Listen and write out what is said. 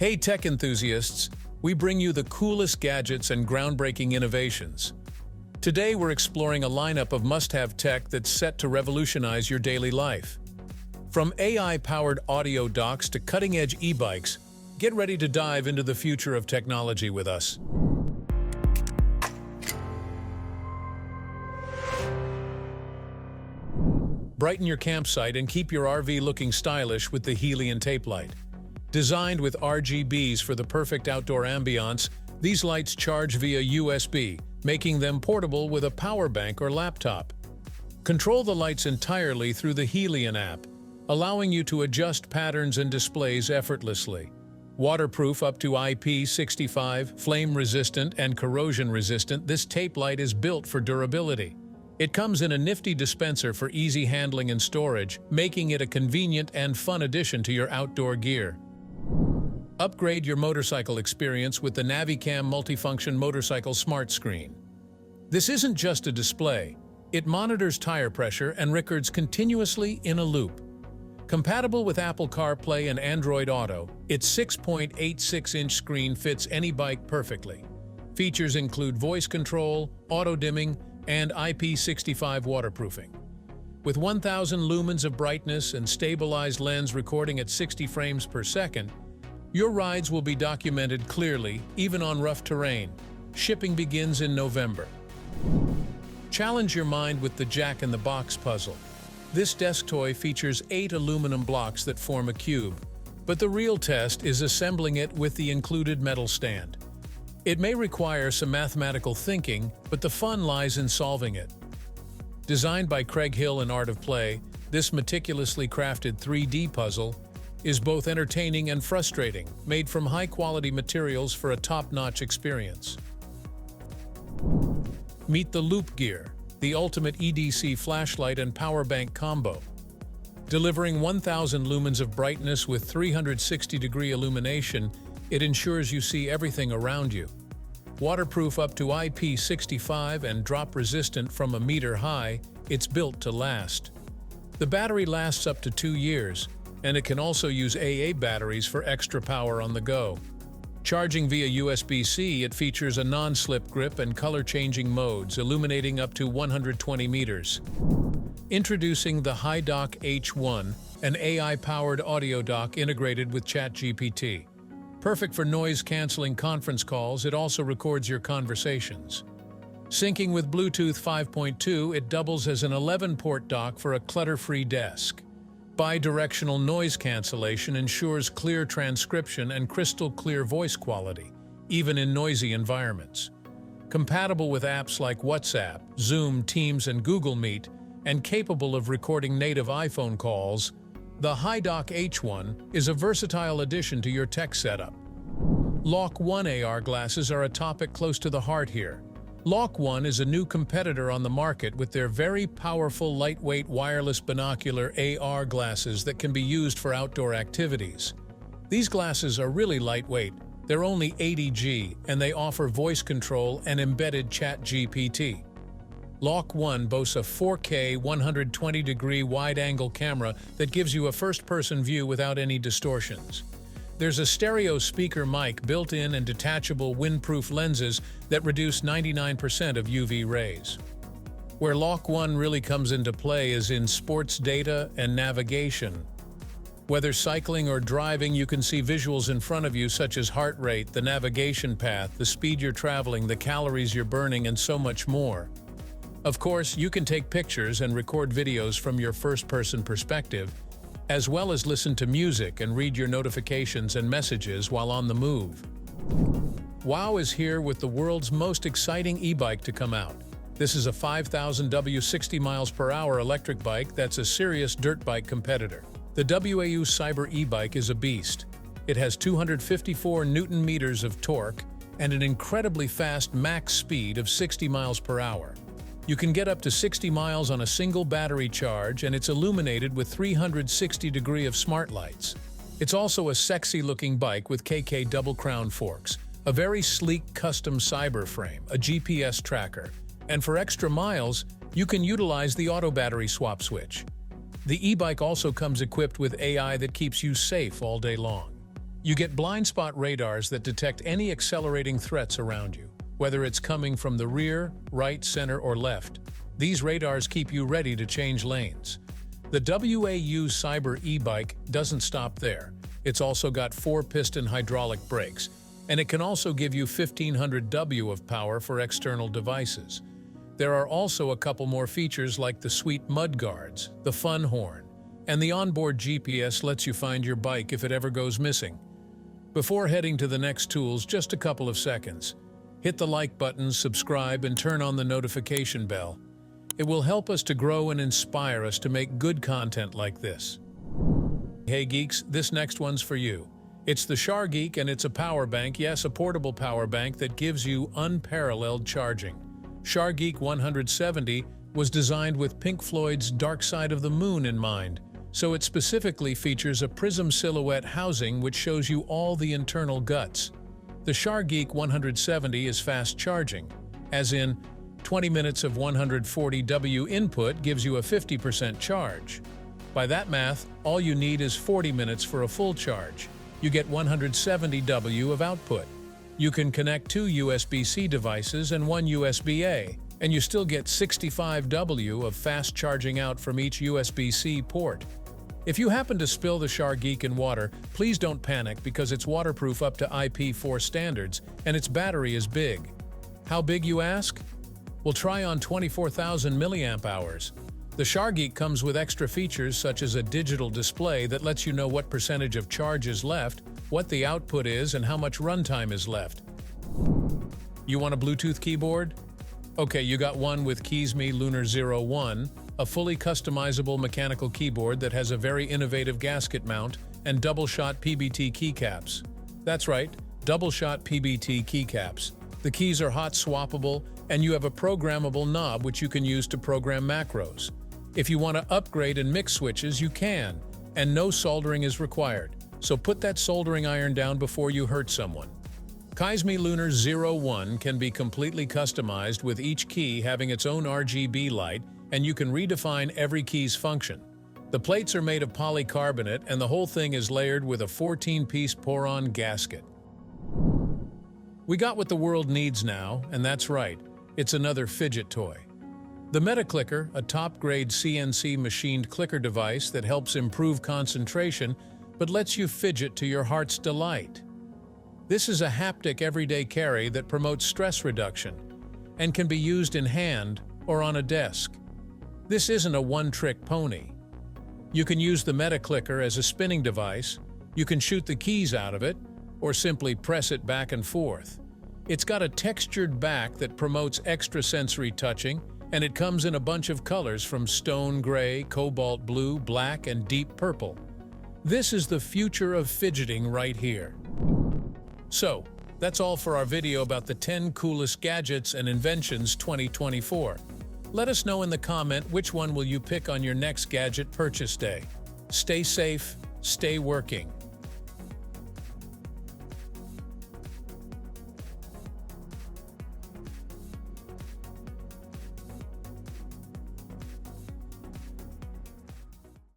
Hey tech enthusiasts, we bring you the coolest gadgets and groundbreaking innovations. Today we're exploring a lineup of must-have tech that's set to revolutionize your daily life. From AI-powered audio docks to cutting-edge e-bikes, get ready to dive into the future of technology with us. Brighten your campsite and keep your RV looking stylish with the Helian Tape Light. Designed with RGBs for the perfect outdoor ambiance, these lights charge via USB, making them portable with a power bank or laptop. Control the lights entirely through the Helian app, allowing you to adjust patterns and displays effortlessly. Waterproof up to IP65, flame-resistant and corrosion-resistant, this tape light is built for durability. It comes in a nifty dispenser for easy handling and storage, making it a convenient and fun addition to your outdoor gear. Upgrade your motorcycle experience with the NaviCam multifunction motorcycle smart screen. This isn't just a display. It monitors tire pressure and records continuously in a loop. Compatible with Apple CarPlay and Android Auto, its 6.86-inch screen fits any bike perfectly. Features include voice control, auto-dimming, and IP65 waterproofing. With 1,000 lumens of brightness and stabilized lens recording at 60 frames per second, your rides will be documented clearly, even on rough terrain. Shipping begins in November. Challenge your mind with the Jack-in-the-Box puzzle. This desk toy features 8 aluminum blocks that form a cube, but the real test is assembling it with the included metal stand. It may require some mathematical thinking, but the fun lies in solving it. Designed by Craig Hill and Art of Play, this meticulously crafted 3D puzzle is both entertaining and frustrating, made from high-quality materials for a top-notch experience. Meet the Loop Gear, the ultimate EDC flashlight and power bank combo. Delivering 1,000 lumens of brightness with 360-degree illumination, it ensures you see everything around you. Waterproof up to IP65 and drop-resistant from a meter high, it's built to last. The battery lasts up to 2 years, and it can also use AA batteries for extra power on the go. Charging via USB-C, it features a non-slip grip and color-changing modes, illuminating up to 120 meters. Introducing the HiDock H1, an AI-powered audio dock integrated with ChatGPT. Perfect for noise-canceling conference calls, it also records your conversations. Syncing with Bluetooth 5.2, it doubles as an 11-port dock for a clutter-free desk. Bi-directional noise cancellation ensures clear transcription and crystal-clear voice quality, even in noisy environments. Compatible with apps like WhatsApp, Zoom, Teams, and Google Meet, and capable of recording native iPhone calls, the HiDock H1 is a versatile addition to your tech setup. Lawk One AR glasses are a topic close to the heart here. Lawk One is a new competitor on the market with their very powerful lightweight wireless binocular AR glasses that can be used for outdoor activities. These glasses are really lightweight, they're only 80G, and they offer voice control and embedded ChatGPT. Lawk One boasts a 4K 120-degree wide-angle camera that gives you a first-person view without any distortions. There's a stereo speaker mic built in and detachable windproof lenses that reduce 99% of UV rays. Where Lawk One really comes into play is in sports data and navigation. Whether cycling or driving, you can see visuals in front of you such as heart rate, the navigation path, the speed you're traveling, the calories you're burning, and so much more. Of course, you can take pictures and record videos from your first-person perspective, as well as listen to music and read your notifications and messages while on the move. Wau is here with the world's most exciting e-bike to come out. This is a 5,000 W 60 miles per hour electric bike that's a serious dirt bike competitor. The Wau Cyber E-Bike is a beast. It has 254 Newton-meters of torque and an incredibly fast max speed of 60 miles per hour. You can get up to 60 miles on a single battery charge, and it's illuminated with 360-degree of smart lights. It's also a sexy-looking bike with KK double-crown forks, a very sleek custom cyber frame, a GPS tracker, and for extra miles, you can utilize the auto battery swap switch. The e-bike also comes equipped with AI that keeps you safe all day long. You get blind spot radars that detect any accelerating threats around you, whether it's coming from the rear, right, center, or left. These radars keep you ready to change lanes. The Wau Cyber E-Bike doesn't stop there. It's also got 4-piston hydraulic brakes, and it can also give you 1500 W of power for external devices. There are also a couple more features like the sweet mud guards, the fun horn, and the onboard GPS lets you find your bike if it ever goes missing. Before heading to the next tools, just a couple of seconds. Hit the like button, subscribe, and turn on the notification bell. It will help us to grow and inspire us to make good content like this. Hey geeks, this next one's for you. It's the SharGeek, and it's a power bank, yes, a portable power bank that gives you unparalleled charging. SharGeek 170 was designed with Pink Floyd's Dark Side of the Moon in mind, so it specifically features a prism silhouette housing which shows you all the internal guts. The SharGeek 170 is fast charging, as in 20 minutes of 140 W input gives you a 50% charge. By that math, all you need is 40 minutes for a full charge. You get 170 W of output. You can connect 2 USB-C devices and 1 USB-A, and you still get 65 W of fast charging out from each USB-C port. If you happen to spill the SharGeek in water, please don't panic because it's waterproof up to IP4 standards and its battery is big. How big, you ask? We'll try on 24,000 milliamp hours. The SharGeek comes with extra features such as a digital display that lets you know what percentage of charge is left, what the output is, and how much runtime is left. You want a Bluetooth keyboard? Okay, you got one with KeysMe Lunar 01, a fully customizable mechanical keyboard that has a very innovative gasket mount and double-shot PBT keycaps. That's right, double-shot PBT keycaps. The keys are hot swappable, and you have a programmable knob which you can use to program macros. If you want to upgrade and mix switches, you can, and no soldering is required. So put that soldering iron down before you hurt someone. KeysMe Lunar 01 can be completely customized with each key having its own RGB light, and you can redefine every key's function. The plates are made of polycarbonate, and the whole thing is layered with a 14-piece pour-on gasket. We got what the world needs now, and that's right, it's another fidget toy. The MetaClicker, a top-grade CNC machined clicker device that helps improve concentration but lets you fidget to your heart's delight. This is a haptic everyday carry that promotes stress reduction and can be used in hand or on a desk. This isn't a one-trick pony. You can use the MetaClicker as a spinning device, you can shoot the keys out of it, or simply press it back and forth. It's got a textured back that promotes extra sensory touching, and it comes in a bunch of colors from stone gray, cobalt blue, black, and deep purple. This is the future of fidgeting right here. So, that's all for our video about the 10 coolest gadgets and inventions 2024. Let us know in the comment which one will you pick on your next gadget purchase day. Stay safe, stay working.